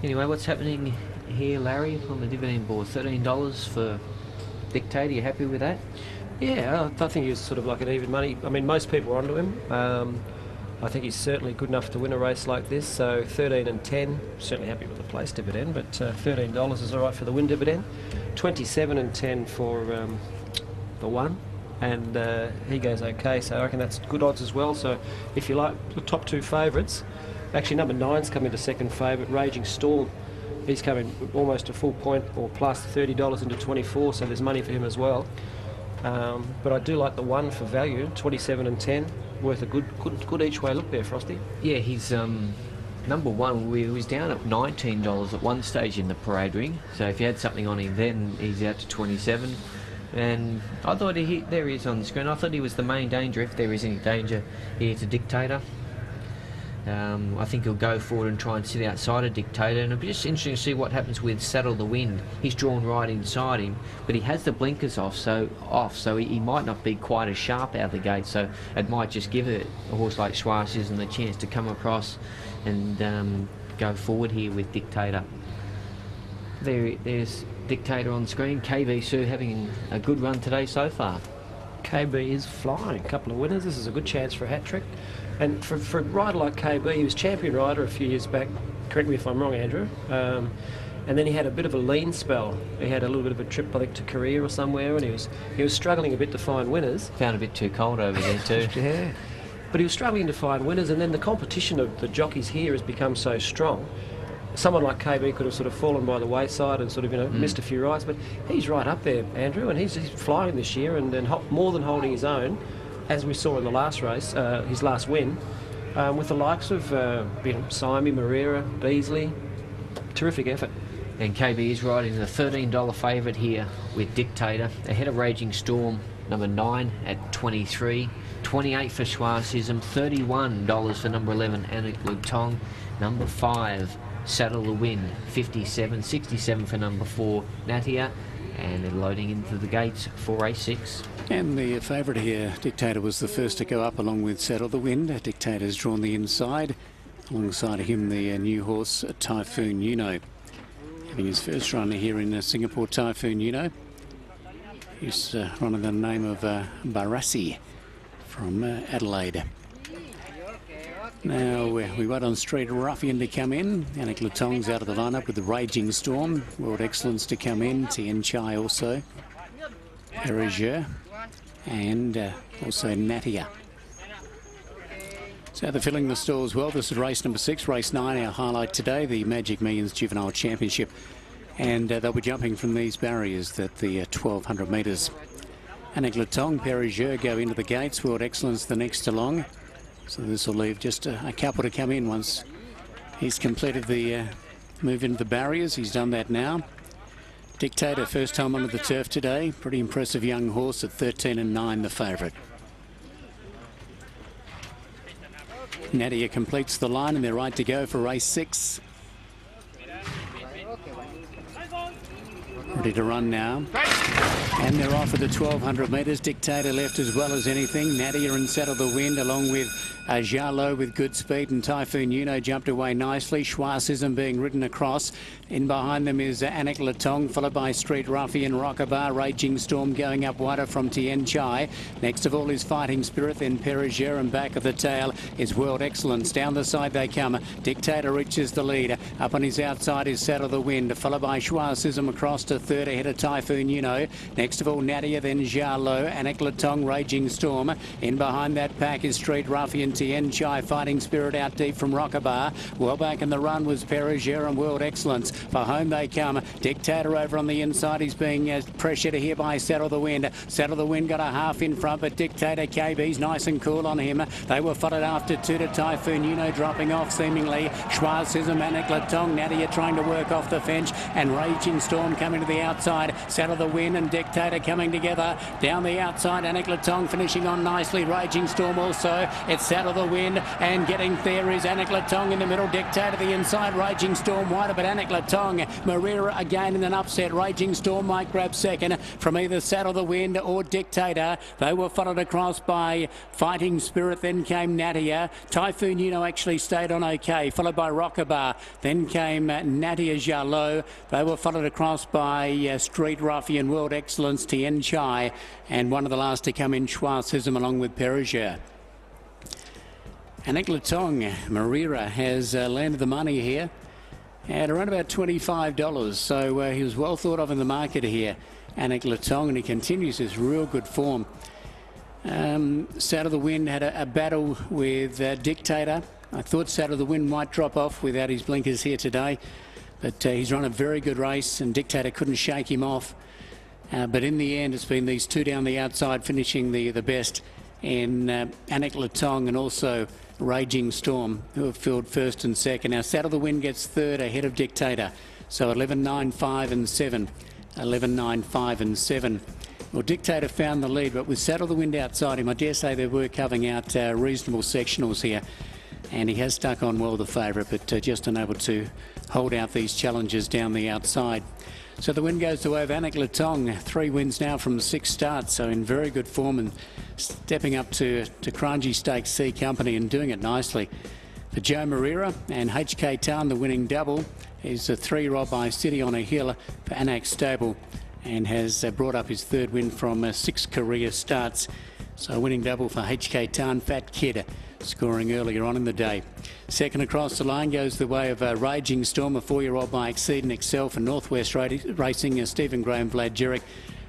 Anyway, what's happening here, Larry, on the dividend board? $13 for Dictator. You happy with that? Yeah, I think he's sort of like an even money. I mean, most people are onto him. I think he's certainly good enough to win a race like this. So 13 and 10, certainly happy with the place dividend, but $13 is all right for the win dividend. 27 and 10 for the one, and he goes okay. So I reckon that's good odds as well. So if you like the top two favourites, actually number 9's coming to second favourite, Raging Storm. He's coming almost a full point or plus $30 into 24, so there's money for him as well. But I do like the one for value, 27 and 10, worth a good each way look there, Frosty. Yeah, he's number one. He was down at $19 at one stage in the parade ring. So if you had something on him then, he's out to 27. And I thought there he is on the screen. I thought he was the main danger, if there is any danger here, to Dictator. I think he'll go forward and try and sit outside of Dictator, and it'll be just interesting to see what happens with Saddle the Wind. He's drawn right inside him, but he has the blinkers off, so he might not be quite as sharp out of the gate, so it might just give a horse like Schwarzschild the chance to come across and go forward here with Dictator. There's Dictator on screen. KB Sue having a good run today so far. KB is flying. A couple of winners. This is a good chance for a hat-trick. And for a rider like KB, he was champion rider a few years back. Correct me if I'm wrong, Andrew. And then he had a bit of a lean spell. He had a little bit of a trip, I think, to Korea or somewhere, and he was struggling a bit to find winners. Found a bit too cold over there too. Yeah. But he was struggling to find winners, and then the competition of the jockeys here has become so strong. Someone like KB could have sort of fallen by the wayside and sort of, missed a few rides, but he's right up there, Andrew, and he's flying this year and more than holding his own, as we saw in the last race, his last win, with the likes of Simon, Marrera, Beasley. Terrific effort. And KB is riding the $13 favourite here with Dictator, ahead of Raging Storm, number 9 at 23, 28 for Schwarzschild, $31 for number 11, Anik Lutong, number 5, Saddle the Wind, 57, 67 for number 4, Natia, and they're loading into the gates for race 6. And the favourite here, Dictator, was the first to go up along with Saddle the Wind. Dictator's drawn the inside. Alongside of him, the new horse, Typhoon Uno. Having his first run here in Singapore, Typhoon Uno. He's running the name of Barassi from Adelaide. Now we wait on Street Ruffian to come in. Anik Lutong's out of the lineup with the Raging Storm. World Excellence to come in. Tien Chai also. Perigeux. And also Natia. So they're filling the stalls well. This is race number 6. Race 9, our highlight today, the Magic Millions Juvenile Championship. And they'll be jumping from these barriers at the 1,200 metres. Anik Lutong, Perigeux go into the gates. World Excellence the next along. So this will leave just a couple to come in once he's completed the move into the barriers. He's done that now. Dictator, first time onto the turf today. Pretty impressive young horse at 13 and 9, the favourite. Nadia completes the line and they're right to go for race 6. Ready to run now. And they're off at the 1,200 metres. Dictator left as well as anything. Nadia and Saddle the Wind along with Jarlo with good speed, and Typhoon Uno jumped away nicely. Schwarzschild being ridden across. In behind them is Anik Lutong, followed by Street Ruffian, Rockabar, Raging Storm going up wider from Tien Chai. Next of all is Fighting Spirit, then Perigeux, and back of the tail is World Excellence. Down the side they come. Dictator reaches the lead. Up on his outside is Saddle the Wind, followed by Schwarzschild across to third ahead of Typhoon Uno. Next of all Nadia, then Jarlo, Anik Lutong, Raging Storm. In behind that pack is Street Ruffian, Tien Chai, Fighting Spirit out deep from Rockabar. Well back in the run was Perigeux and World Excellence. For home they come. Dictator over on the inside. He's being pressured here by Saddle the Wind. Saddle the Wind got a half in front, but Dictator KB's nice and cool on him. They were followed after 2 to Typhoon Uno dropping off seemingly. Schwarzschild, Anik Lutong, Nadia trying to work off the fence, and Raging Storm coming to the outside. Saddle the Wind and Dictator coming together. Down the outside, Anik Lutong finishing on nicely. Raging Storm also. It's Saddle Saddle the Wind, and getting there is Anik Latong in the middle. Dictator the inside, Raging Storm wider, but Anik Latong, Marira again in an upset. Raging Storm might grab second from either Saddle the Wind or Dictator. They were followed across by Fighting Spirit, then came Nadia. Typhoon Uno actually stayed on okay, followed by Rockabar. Then came Nadia Jalot. They were followed across by Street Ruffian, World Excellence, Tien Chai, and one of the last to come in, Schwarzism, along with Perigere. Anik Latong, Marira, has landed the money here at around about $25, so he was well thought of in the market here, Anik Latong, and he continues his real good form. Saddle the Wind had a battle with Dictator. I thought Saddle the Wind might drop off without his blinkers here today, but he's run a very good race and Dictator couldn't shake him off. But in the end, it's been these two down the outside finishing the best in Anik Latong and also Raging Storm, who have filled first and second. Now Saddle the Wind gets third ahead of Dictator, so 11, 9, 5 and 7. 11, 9, 5 and 7. Well, Dictator found the lead, but with Saddle the Wind outside him, I dare say they were covering out reasonable sectionals here. And he has stuck on well, the favourite, but just unable to hold out these challenges down the outside. So the win goes to way of Anik Latong. 3 wins now from 6 starts, so in very good form and stepping up to Kranji Stakes C Company and doing it nicely. For Joe Marira and HK Tan, the winning double is a 3-year-old by City on a Hill for Anak Stable and has brought up his 3rd win from 6 career starts. So a winning double for HK Tan, Fat Kid, scoring earlier on in the day. Second across the line goes the way of Raging Storm, a 4-year-old by Exceed and Excel for Northwest Racing. Stephen Graham, Vlad Jurek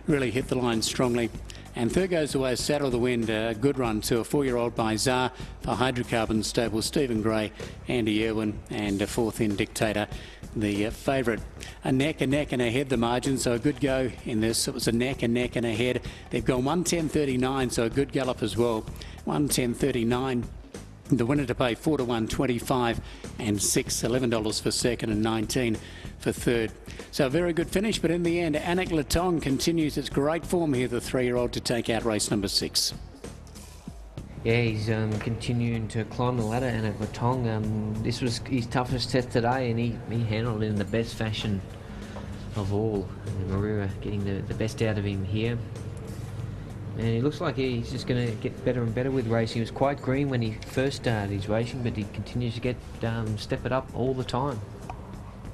really hit the line strongly. And third goes the way of Saddle the Wind, a good run to a 4-year-old by Czar for Hydrocarbon Stable, Stephen Gray, Andy Irwin, and a 4th in Dictator, the favourite. A neck and a head the margin, so a good go in this. It was a neck and a head. They've gone 110.39, so a good gallop as well. 110.39. The winner to pay 4 to 1, 25 and 6, $11 for second and 19 for third. So a very good finish, but in the end, Anik Latong continues its great form here, the 3-year-old, to take out race number 6. Yeah, he's continuing to climb the ladder, Anik Latong. This was his toughest test today, and he handled it in the best fashion of all. And Marira getting the best out of him here. And it looks like he's just going to get better and better with racing. He was quite green when he first started his racing, but he continues to get step it up all the time.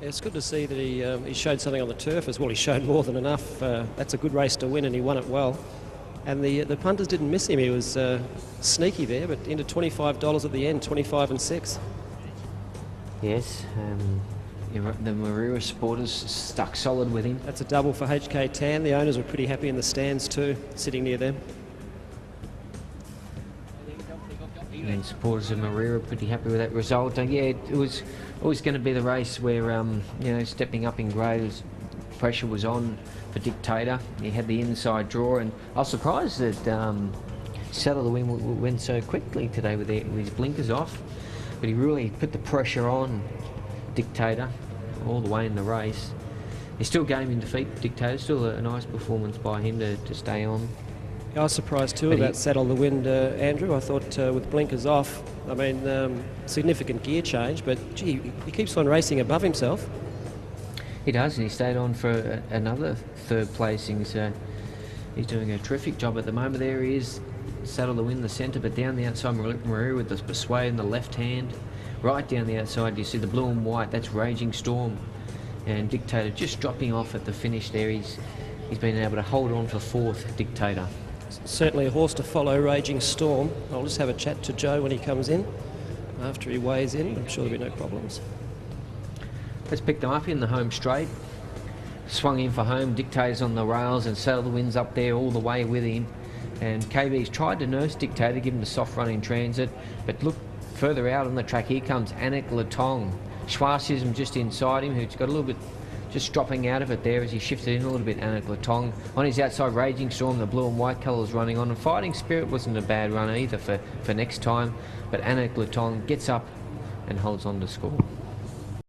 Yeah, it's good to see that he showed something on the turf as well. He showed more than enough. That's a good race to win, and he won it well. And the punters didn't miss him. He was sneaky there, but into $25 at the end, 25 and 6. Yes, the Marira supporters stuck solid with him. That's a double for HK Tan. The owners were pretty happy in the stands too, sitting near them. And supporters of Marira are pretty happy with that result. Yeah, it was always going to be the race where, you know, stepping up in grade, pressure was on for Dictator. He had the inside draw, and I was surprised that Saddle the Wind went so quickly today with his blinkers off. But he really put the pressure on Dictator all the way in the race. He's still game in defeat, Dictator. Still a nice performance by him to stay on. I was surprised too about Saddle the Wind, Andrew. I thought with blinkers off, I mean, significant gear change, but gee, he keeps on racing above himself. He does, and he stayed on for another 3rd placing, so he's doing a terrific job at the moment. There he is, Saddle the Wind, the centre, but down the outside, Marira with the Persuade in the left hand. Right down the outside, you see the blue and white, that's Raging Storm. And Dictator just dropping off at the finish there. He's been able to hold on for 4th, Dictator. Certainly a horse to follow, Raging Storm. I'll just have a chat to Joe when he comes in, after he weighs in. I'm sure there'll be no problems. Let's pick them up in the home straight. Swung in for home, Dictator's on the rails, and Saddle the Wind's up there all the way with him. And KB's tried to nurse Dictator, give him the soft run in transit, but look further out on the track. Here comes Anik Latong. Schwarzism just inside him, who's got a little bit just dropping out of it there as he shifted in a little bit. Anik Latong on his outside, Raging Storm, the blue and white colours running on, and Fighting Spirit wasn't a bad run either for next time, but Anik Latong gets up and holds on to score.